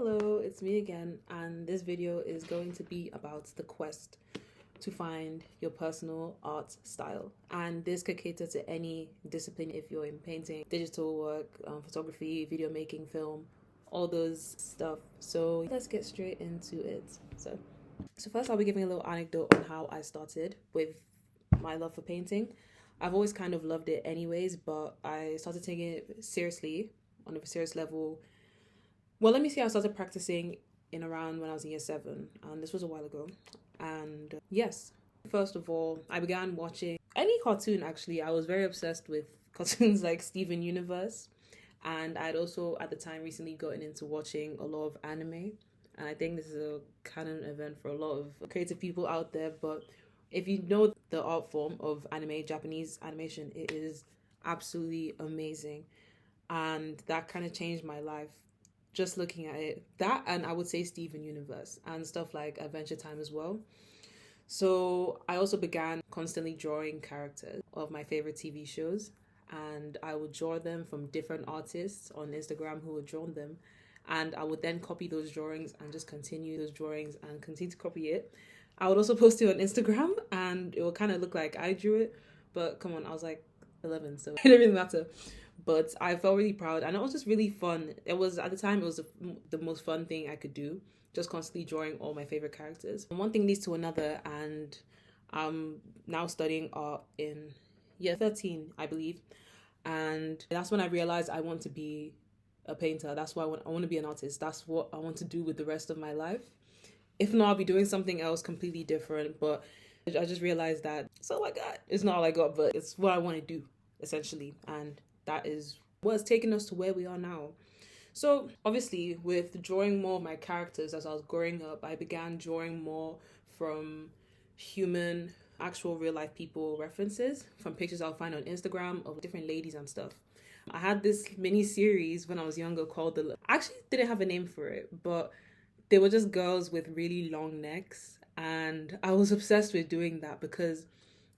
Hello, it's me again, and this video is going to be about the quest to find your personal art style. And this could cater to any discipline if you're in painting, digital work, photography, video making, film, all those stuff. So let's get straight into it. So first I'll be giving a little anecdote on how I started with my love for painting. I've always kind of loved it anyways, but I started taking it seriously on a serious level. Well, let me see, I started practicing in around when I was in year 7, and this was a while ago. And yes, first of all, I began watching any cartoon actually. I was very obsessed with cartoons like Steven Universe, and I'd also at the time recently gotten into watching a lot of anime. And I think this is a canon event for a lot of creative people out there, but if you know the art form of anime, Japanese animation, it is absolutely amazing. And that kind of changed my life. Just looking at it, that, and I would say Steven Universe and stuff like Adventure Time as well. So I also began constantly drawing characters of my favorite TV shows, and I would draw them from different artists on Instagram who had drawn them, and I would then copy those drawings and just continue those drawings and continue to copy it. I would also post it on Instagram, and it would kind of look like I drew it, but come on, I was like 11, so it didn't really matter. But I felt really proud, and it was just really fun. It was, at the time, it was the most fun thing I could do, just constantly drawing all my favorite characters. And one thing leads to another, and I'm now studying art in year 13, I believe. And that's when I realized I want to be a painter. That's why I want to be an artist. That's what I want to do with the rest of my life. If not, I'll be doing something else completely different. But I just realized that it's all I got. It's not all I got, but it's what I want to do, essentially. And that is what's taken us to where we are now. So obviously, with drawing more of my characters as I was growing up, I began drawing more from human, actual real life people references, from pictures I'll find on Instagram of different ladies and stuff. I had this mini series when I was younger called I actually didn't have a name for it, but they were just girls with really long necks. And I was obsessed with doing that because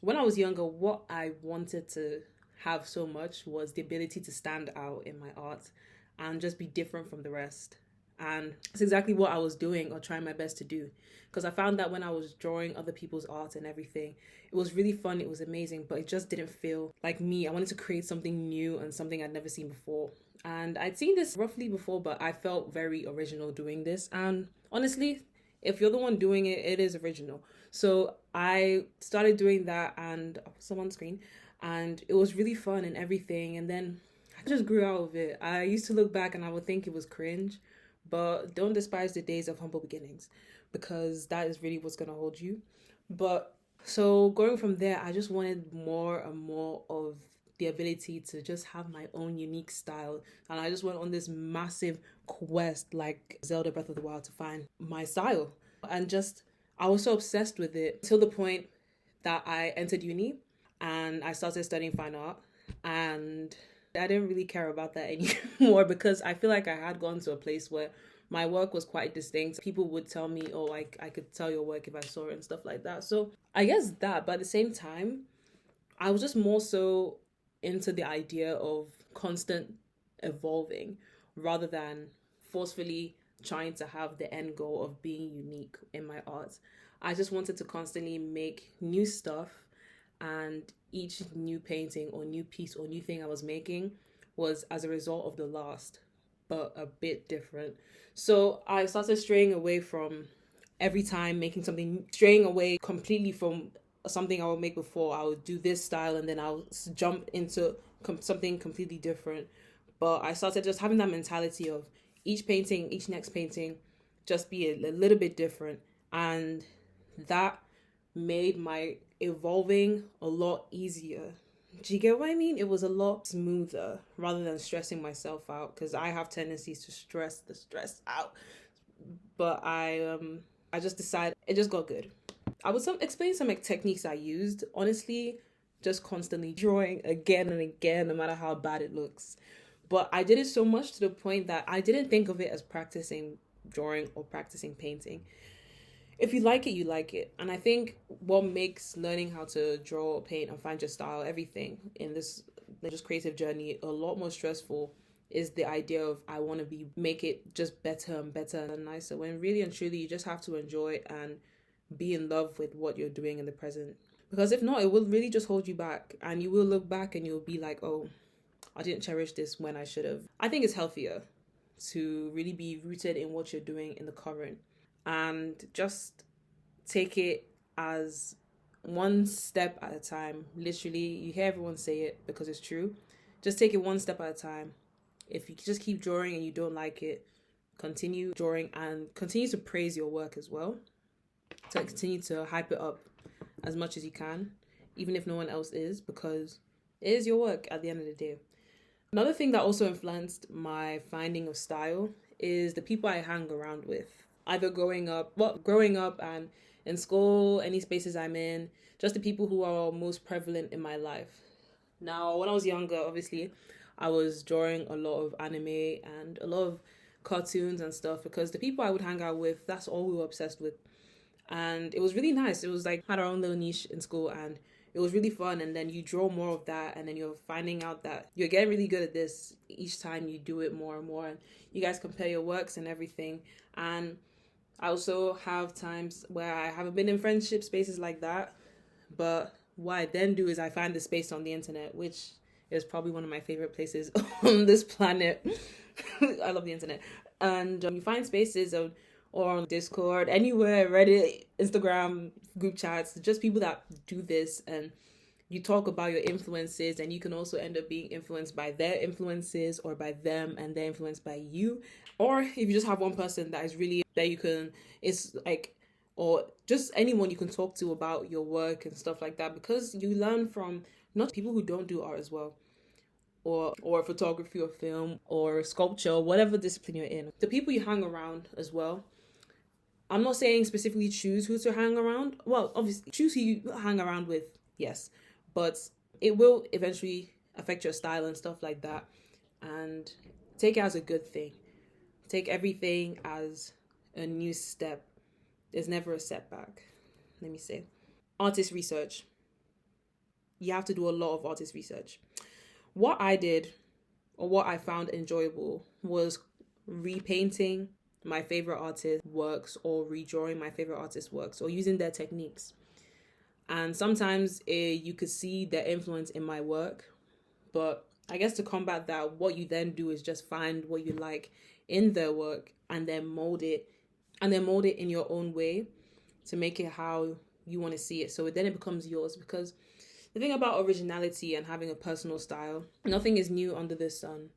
when I was younger, what I wanted to have so much was the ability to stand out in my art and just be different from the rest. And it's exactly what I was doing or trying my best to do, because I found that when I was drawing other people's art and everything, it was really fun, it was amazing, but it just didn't feel like me. I wanted to create something new and something I'd never seen before. And I'd seen this roughly before, but I felt very original doing this. And honestly, if you're the one doing it, it is original. So I started doing that, and I'll put some on screen, and it was really fun and everything. And then I just grew out of it. I used to look back and I would think it was cringe, but don't despise the days of humble beginnings, because that is really what's going to hold you. But so going from there, I just wanted more and more of the ability to just have my own unique style. And I just went on this massive quest like Zelda Breath of the Wild to find my style. And just, I was so obsessed with it till the point that I entered uni and I started studying fine art. And I didn't really care about that anymore because I feel like I had gone to a place where my work was quite distinct. People would tell me, oh, I could tell your work if I saw it and stuff like that. So I guess that, but at the same time, I was just more so into the idea of constant evolving rather than forcefully trying to have the end goal of being unique in my art. I just wanted to constantly make new stuff, and each new painting or new piece or new thing I was making was as a result of the last, but a bit different. So I started straying away from every time making something, straying away completely from something I would make before. I would do this style and then I'll jump into something completely different. But I started just having that mentality of each painting, each next painting, just be a little bit different. And that made my evolving a lot easier. Do you get what I mean? It was a lot smoother rather than stressing myself out, because I have tendencies to stress the stress out. But I just decided it just got good. I would explain some techniques I used. Honestly, just constantly drawing again and again, no matter how bad it looks. But I did it so much to the point that I didn't think of it as practicing drawing or practicing painting. If you like it, you like it. And I think what makes learning how to draw, paint, and find your style, everything in this just creative journey, a lot more stressful is the idea of I want to make it just better and better and nicer, when really and truly you just have to enjoy and be in love with what you're doing in the present. Because if not, it will really just hold you back, and you will look back and you'll be like, oh, I didn't cherish this when I should have. I think it's healthier to really be rooted in what you're doing in the current and just take it as one step at a time. Literally, you hear everyone say it because it's true. Just take it one step at a time. If you just keep drawing and you don't like it, continue drawing and continue to praise your work as well. So continue to hype it up as much as you can, even if no one else is, because it is your work at the end of the day. Another thing that also influenced my finding of style is the people I hang around with. Either growing up and in school, any spaces I'm in, just the people who are most prevalent in my life. Now, when I was younger, obviously, I was drawing a lot of anime and a lot of cartoons and stuff, because the people I would hang out with, that's all we were obsessed with. And it was really nice. It was like, had our own little niche in school, and it was really fun. And then you draw more of that, and then you're finding out that you're getting really good at this each time you do it more and more, and you guys compare your works and everything. And I also have times where I haven't been in friendship spaces like that, but what I then do is I find the space on the internet, which is probably one of my favorite places on this planet. I love the internet. And you find spaces or on Discord, anywhere, Reddit, Instagram, group chats, just people that do this, and you talk about your influences, and you can also end up being influenced by their influences or by them and they're influenced by you. Or if you just have one person that is really, that you can, it's like, or just anyone you can talk to about your work and stuff like that, because you learn from not people who don't do art as well, or photography or film or sculpture, whatever discipline you're in. The people you hang around as well. I'm not saying specifically choose who to hang around. Well, obviously, choose who you hang around with, yes. But it will eventually affect your style and stuff like that. And take it as a good thing. Take everything as a new step. There's never a setback. Let me say. Artist research. You have to do a lot of artist research. What I did, or what I found enjoyable, was repainting my favorite artist works, or redrawing my favorite artist works, or using their techniques. And sometimes you could see their influence in my work, but I guess to combat that, what you then do is just find what you like in their work and then mold it in your own way to make it how you want to see it. So then it becomes yours, because the thing about originality and having a personal style, nothing is new under the sun.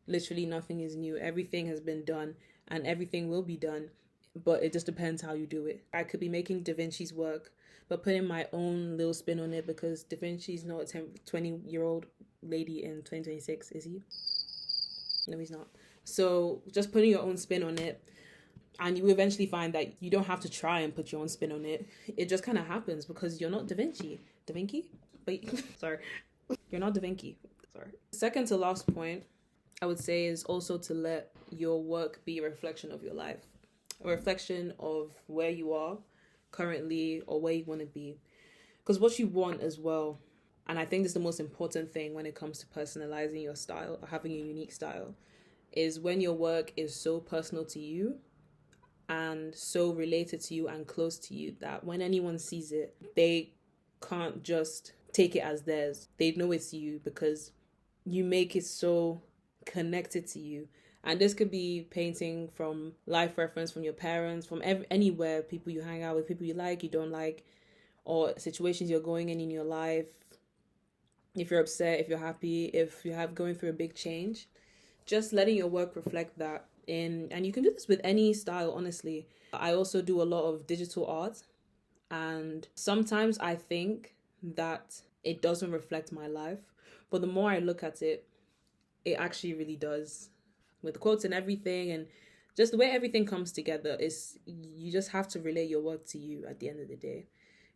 Literally nothing is new. Everything has been done and everything will be done, but it just depends how you do it. I could be making Da Vinci's work, but putting my own little spin on it, because Da Vinci's not a 20-year-old lady in 2026, is he? No, he's not. So just putting your own spin on it, and you eventually find that you don't have to try and put your own spin on it. It just kind of happens, because you're not Da Vinci. Da Vinci? Wait, sorry. You're not Da Vinci. Sorry. Second to last point, I would say, is also to let your work be a reflection of your life. A reflection of where you are currently or where you want to be. Because what you want as well, and I think this is the most important thing when it comes to personalizing your style or having a unique style, is when your work is so personal to you and so related to you and close to you that when anyone sees it, they can't just take it as theirs. They know it's you because you make it so connected to you. And this could be painting from life reference, from your parents, from anywhere, people you hang out with, people you like, you don't like, or situations you're going in your life. If you're upset, if you're happy, if you have going through a big change, just letting your work reflect that and you can do this with any style, honestly. I also do a lot of digital art, and sometimes I think that it doesn't reflect my life, but the more I look at it, it actually really does. With the quotes and everything, and just the way everything comes together, is you just have to relate your work to you at the end of the day,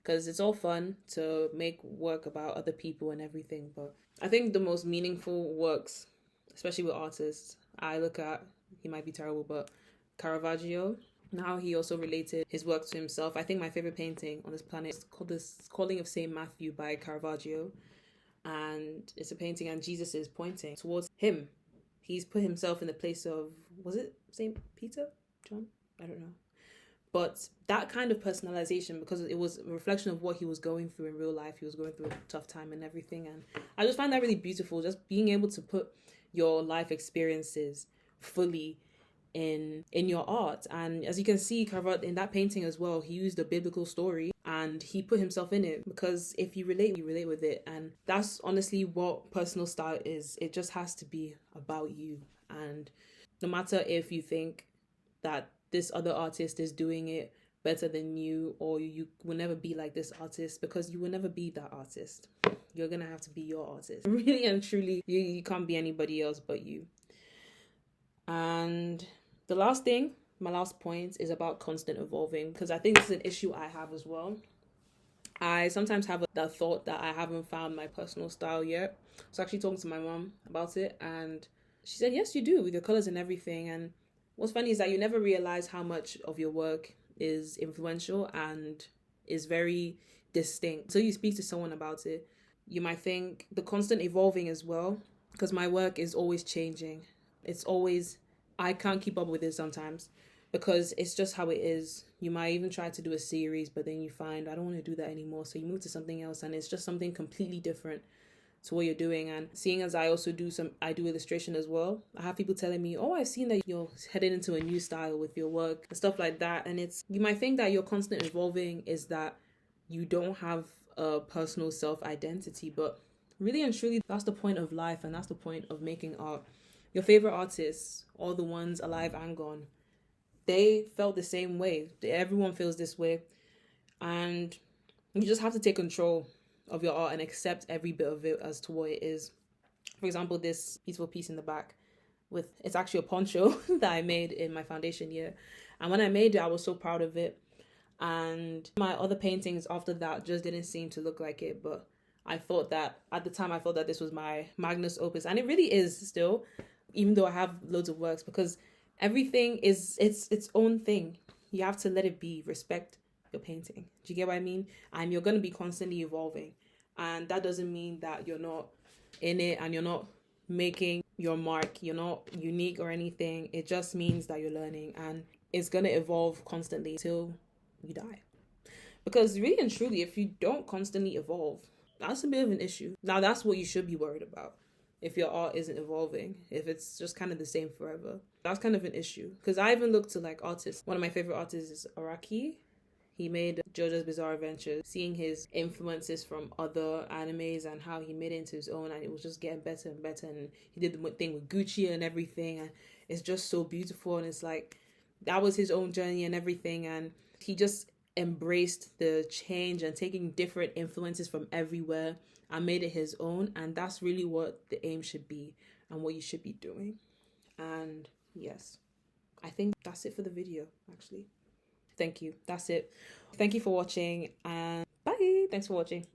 because it's all fun to make work about other people and everything, but I think the most meaningful works, especially with artists, I look at, he might be terrible, but Caravaggio. Now he also related his work to himself. I think my favorite painting on this planet is called The Calling of Saint Matthew by Caravaggio, and it's a painting and Jesus is pointing towards him. he's put himself in the place of, was it Saint Peter, John, I don't know. But that kind of personalization, because it was a reflection of what he was going through in real life. He was going through a tough time and everything. And I just find that really beautiful, just being able to put your life experiences fully in your art. And as you can see, Carvot, in that painting as well, he used a biblical story and he put himself in it, because if you relate with it. And that's honestly what personal style is. It just has to be about you. And no matter if you think that this other artist is doing it better than you, or you will never be like this artist, because you will never be that artist. You're gonna have to be your artist. Really and truly, you can't be anybody else but you. And the last thing, my last point, is about constant evolving, because I think this is an issue I have as well. I sometimes have that thought that I haven't found my personal style yet. I was actually talking to my mom about it, and she said, yes, you do, with your colors and everything. And what's funny is that you never realize how much of your work is influential and is very distinct. So you speak to someone about it, you might think the constant evolving as well, because my work is always changing. It's always, I can't keep up with it sometimes, because it's just how it is. You might even try to do a series, but then you find, I don't want to do that anymore. So you move to something else, and it's just something completely different to what you're doing. And seeing as I also do illustration as well, I have people telling me, oh, I've seen that you're headed into a new style with your work and stuff like that. And you might think that your constant evolving is that you don't have a personal self-identity, but really and truly, that's the point of life, and that's the point of making art. Your favorite artists, all the ones alive and gone, they felt the same way. Everyone feels this way, and you just have to take control of your art and accept every bit of it as to what it is. For example, this beautiful piece in the back, it's actually a poncho that I made in my foundation year, and when I made it, I was so proud of it. And my other paintings after that just didn't seem to look like it, but I thought that at the time, I thought that this was my magnus opus, and it really is still, even though I have loads of works, because everything is its own thing. You have to let it be. Respect your painting. Do you get what I mean? And you're going to be constantly evolving, and that doesn't mean that you're not in it and you're not making your mark, you're not unique or anything. It just means that you're learning, and it's going to evolve constantly till you die. Because really and truly, if you don't constantly evolve, that's a bit of an issue. Now, that's what you should be worried about. If your art isn't evolving, if it's just kind of the same forever, that's kind of an issue. Because I even look to like artists. One of my favorite artists is Araki. He made JoJo's Bizarre Adventure, seeing his influences from other animes and how he made it into his own, and it was just getting better and better. And he did the thing with Gucci and everything, and it's just so beautiful. And it's like, that was his own journey and everything, and he just embraced the change and taking different influences from everywhere and made it his own. And that's really what the aim should be and what you should be doing. And yes, I think that's it for the video, actually. Thank you. That's it. Thank you for watching, and bye. Thanks for watching.